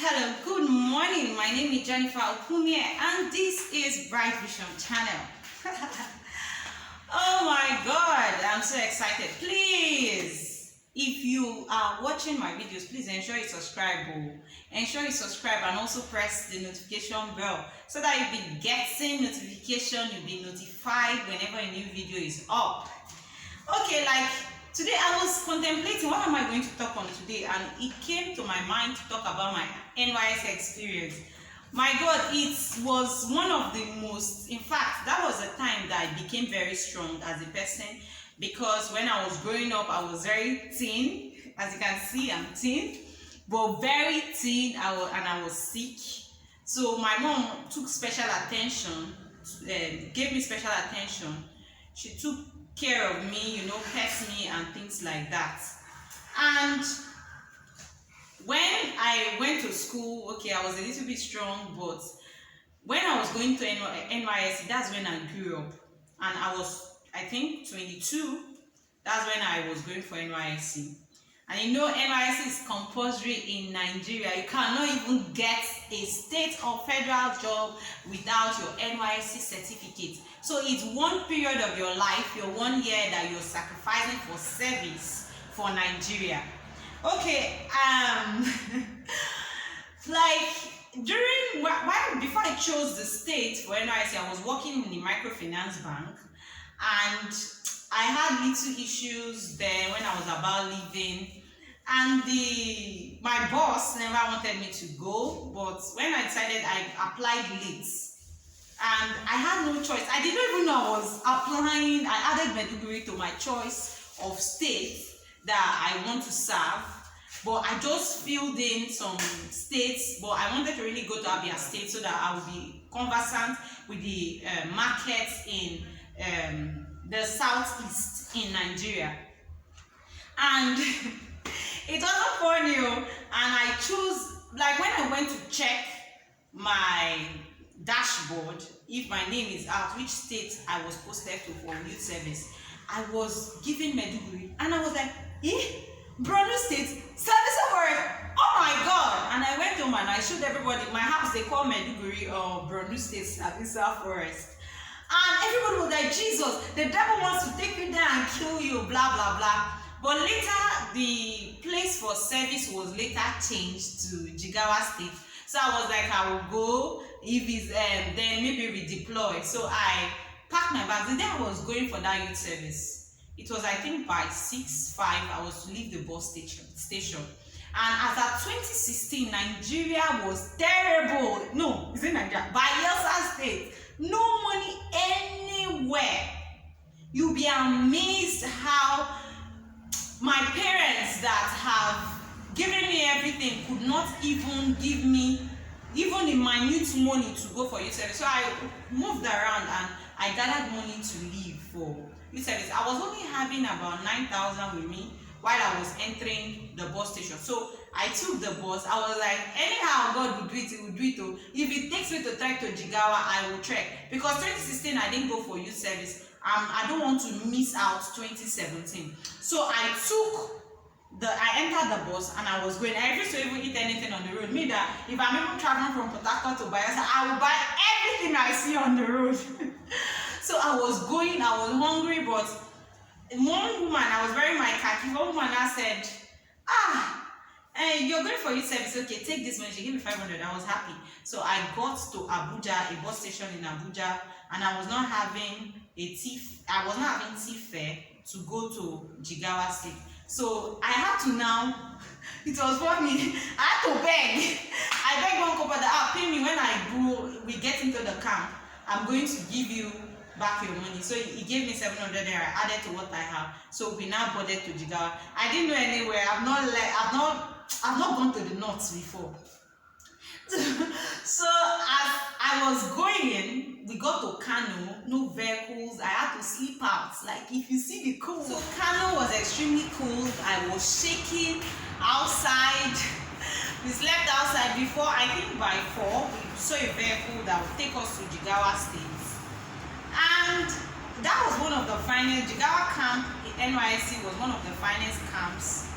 Hello, good morning. My name is Jennifer Opumie and this is Bright Vision Channel. Oh my God, I'm so excited. Please, if you are watching my videos, please ensure you subscribe. Ensure you subscribe and also press the notification bell so that you'll be getting notification, you'll be notified whenever a new video is up. Okay, like today I was contemplating what am I going to talk on today, and it came to my mind to talk about my Nysc experience. My God, it was one of the most, in fact, that was a time that I became very strong as a person, because when I was growing up, I was very thin. As you can see, I'm thin, but very thin, and I was sick. So my mom took special attention, gave me special attention. She took care of me, pet me and things like that. And when I went to school, okay, I was a little bit strong, but when I was going to Nysc, that's when I grew up. And I was, I think, 22. That's when I was going for Nysc. And Nysc is compulsory in Nigeria. You cannot even get a state or federal job without your Nysc certificate. So it's one period of your life, your 1 year that you're sacrificing for service for Nigeria. Okay, like before I chose the state for NYSC, I was working in the microfinance bank, and I had little issues there when I was about leaving, and my boss never wanted me to go, but when I decided, I applied late, and I had no choice. I didn't even know I was applying. I added Maiduguri to my choice of state that I want to serve, but I just filled in some states, but I wanted to really go to Abia State so that I would be conversant with the markets in the southeast in Nigeria. And it wasn't funny, and I chose, like when I went to check my dashboard, if my name is out, which state I was posted to for youth service, I was given Maiduguri, and I was like, Borno State, service of work, oh my God. And I went home and I showed everybody my house. They call Maiduguri or Borno State Service Forest. And everybody was like, Jesus, the devil wants to take you there and kill you, blah, blah, blah. But later, the place for service was later changed to Jigawa State. So I was like, I will go, if it's then maybe redeploy. So I packed my bags. The day I was going for that youth service, it was, I think, by 6:05, I was to leave the bus station. And as at 2016, Nigeria was terrible. No, is it Nigeria? Bayelsa State. No money anywhere. You'll be amazed how my parents that have given me everything could not even give me even the minute money to go for youth service. So I moved around and I gathered money to leave for youth service. I was only having about 9,000 with me while I was entering the bus station. So I took the bus. I was like, anyhow God will do it, he will do it. If it takes me to trek to Jigawa, I will trek. Because 2016, I didn't go for youth service. I don't want to miss out 2017. So I entered the bus and I was going. I refused to even eat anything on the road. Me that if I'm even traveling from Port Harcourt to Bayelsa, I will buy everything I see on the road. So I was going, I was hungry, but one woman, I was wearing my khaki, one woman said, you're going for youth service, okay, take this money. She gave me 500, I was happy. So I got to Abuja, a bus station in Abuja, and I was not having tea fare to go to Jigawa State. So I had to now, it was funny, I had to beg. I begged one couple that, pay me when we get into the camp. I'm going to give you back your money. So he gave me 700 naira added to what I have. So we now boarded to Jigawa. I didn't know anywhere. I've not gone to the north before. So as I was going, we got to Kano, no vehicles. I had to sleep out. Like if you see the cold. So Kano was extremely cold. I was shaking outside. We slept outside before, I think by 4, we saw a vehicle that would take us to Jigawa State. And that was one of the finest, Jigawa camp in Nysc was one of the finest camps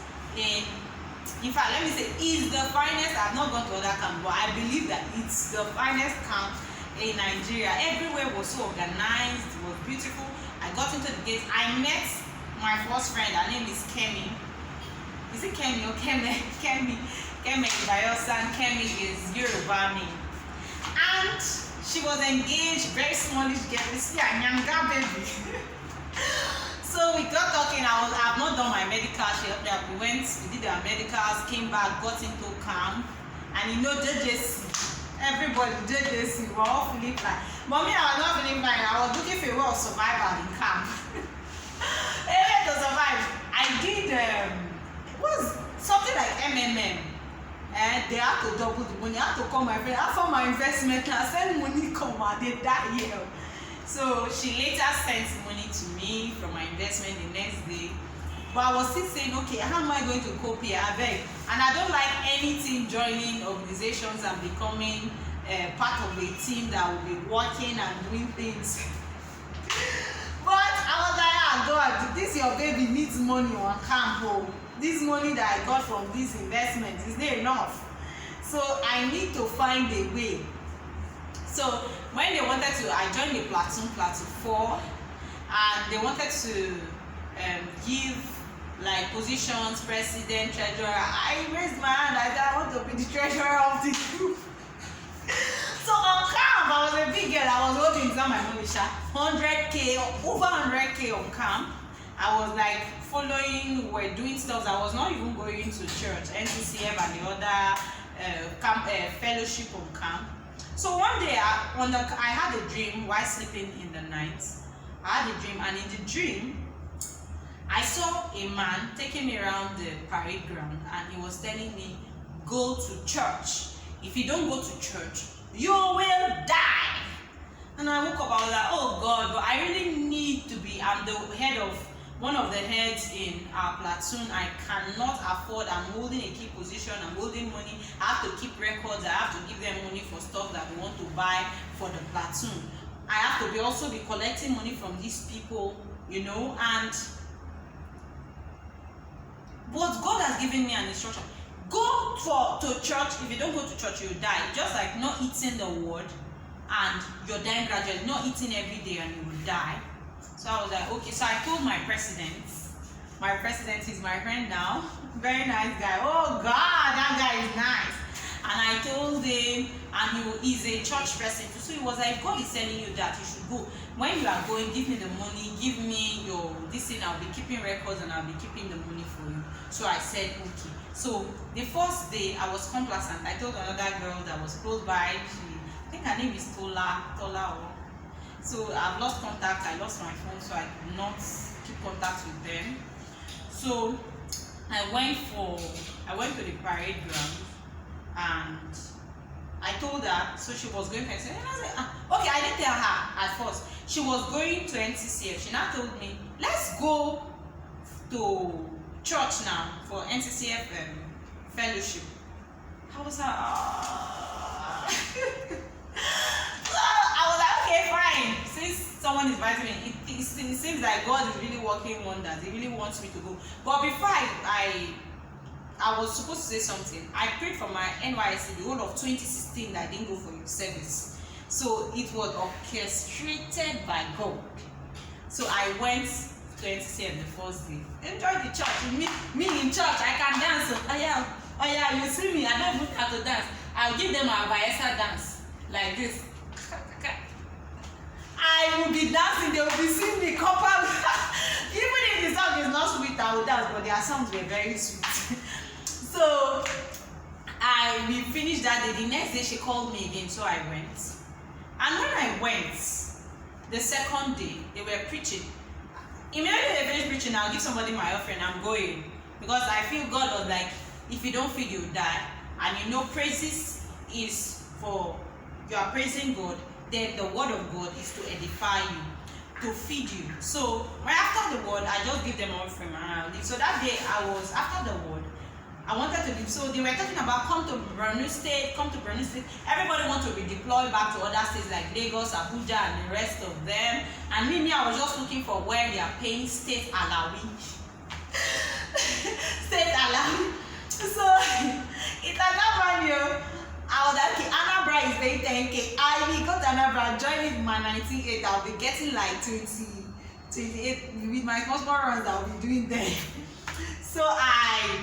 in fact, let me say, is the finest I've I've not gone to other camps, but I believe that it's the finest camp in Nigeria. Everywhere was so organized, it was beautiful. I got into the gate. I met my first friend. Her name is Kemi. Is it Kemi or Kemi? Kemi is Bayosan. Kemi is Yoruba name. And she was engaged, very smallish girl. You see, a nyanga baby. So we got talking. I've not done my medical. She helped me out. We did our medicals, came back, got into camp. And you know, JJC, everybody, JJC, we were all feeling fine. But me, I was not feeling fine. I was looking for a way of survival in camp. Anyway, to survive, I did, it was something like MMM. And they had to double the money. I had to call my friend. After my investment, I sent money come and they that year. So she later sent money to me from my investment the next day. But I was still saying, okay, how am I going to cope here? I beg. And I don't like anything joining organizations and becoming part of a team that will be working and doing things. But I was like, ah, God, this your baby needs money on camp. Oh. This money that I got from this investment is not enough. So I need to find a way. So when they wanted to, I joined the platoon 4, and they wanted to give like positions, president, treasurer. I raised my hand. I said I want to be the treasurer of the group. So on camp, I was a big girl. I was holding some my money, 100K, over 100K on camp. I was like following, we're doing stuff. I was not even going to church, NCCF and the other camp fellowship on camp. So one day I had a dream while sleeping in the night. I had a dream, and in the dream, I saw a man taking me around the parade ground, and he was telling me, go to church. If you don't go to church, you will die. And I woke up, I was like, oh God, but I really need to be, I'm the head of, one of the heads in our platoon. I cannot afford, I'm holding a key position, I'm holding money, I have to keep records, I have to give them money for stuff that we want to buy for the platoon. I have to also be collecting money from these people, you know, and but God has given me an instruction. Go to church. If you don't go to church, you die. Just like not eating the word, and you're dying gradually. Not eating every day, and you will die. So I was like, okay. So I told my president. My president is my friend now. Very nice guy. Oh God, that guy is nice. And I told him, and he's a church person too. So he was like, God is telling you that you should go. When you are going, give me the money, give me your this thing. I'll be keeping records and I'll be keeping the money for you. So I said, okay. So the first day I was complacent. I told another girl that was close by. I think her name is Tola. So I've lost contact. I lost my phone, so I could not keep contact with them. So I went to the parade ground, and I told her. So she was going to NCCF, and I said, okay. I didn't tell her at first. She was going to NCCF. She now told me, let's go to church now for NCCF fellowship. I was like, So I was like, okay, fine. Since someone is inviting me, it seems like God is really working wonders. He really wants me to go. But before I was supposed to say something. I prayed for my Nysc the whole of 2016 that I didn't go for your service. So it was orchestrated by God. So I went to NCCF the first day. Enjoy the church. Me in church, I can dance. Oh yeah, you see me, I don't even have to dance. I'll give them a Bayesa dance. Like this. I will be dancing, they will be seeing me couple. Even if the song is not sweet, I will dance, but their songs were very sweet. So we finished that day. The next day she called me again, so I went. And when I went, the second day, they were preaching. Immediately they finished preaching, I'll give somebody my offering, I'm going. Because I feel God was like, if you don't feed, you die. And you know, praises is for, you are praising God, then the word of God is to edify you, to feed you. So right after the word, I just give them offering and I'll leave. So that day after the word, I wanted to leave. So they were talking about come to Borno State. Everybody wants to be deployed back to other states like Lagos, Abuja, and the rest of them. And me, I was just looking for where they are paying state alawi. State alawi. So it has not run you. paying 10K. I will go to Anambra, join with my 98. I'll be getting like 28 with my customer runs I'll be doing there. So I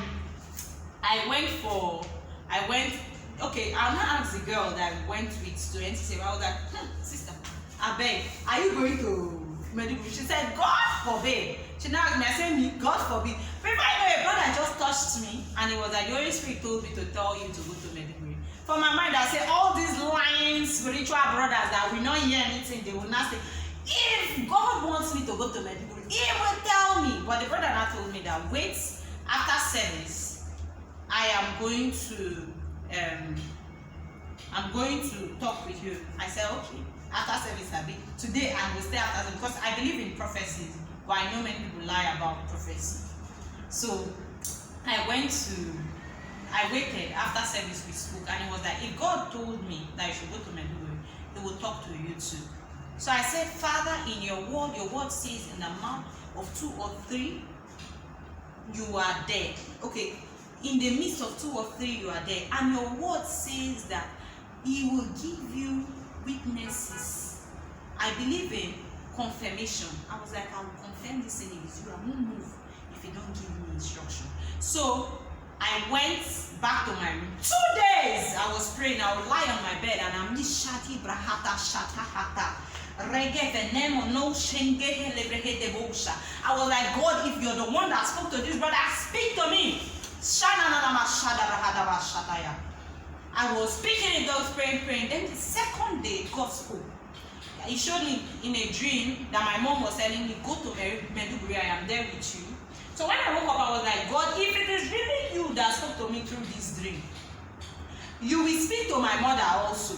went. Okay, I'll not ask the girl that went with to NCC. I was like, sister, I beg, are you going to medical? She said, God forbid. She now asked me, I said, me, God forbid. Before I know, a brother just touched me, and it was like, the Holy Spirit told me to tell you to go to medical. For my mind, I said, all these lying spiritual brothers that will not hear anything, they will not say, if God wants me to go to medical, He will tell me. But the brother now told me that, wait, after service, I am going to talk with you. I said, okay. After service, today I will stay after service because I believe in prophecies, but I know many people lie about prophecy. So I waited after service, we spoke, and it was like, if God told me that I should go to Meduguri, He will talk to you too. So I said, Father, in your word says in the mouth of 2 or 3, you are there. Okay, in the midst of 2 or 3, you are there. And your word says that He will give you witnesses. I believe in confirmation. I was like, I will confirm this thing with you. I won't move if you don't give me instruction. So I went back to my room. 2 days I was praying. I would lie on my bed and I'm shati brahata shata hata. I was like, God, if you're the one that spoke to this brother, speak to me. I was speaking in those praying. Then the second day, God spoke. He showed me in a dream that my mom was telling me, go to Meduguri, I am there with you. So when I woke up, I was like, God, if it is really you that spoke to me through this dream, you will speak to my mother also.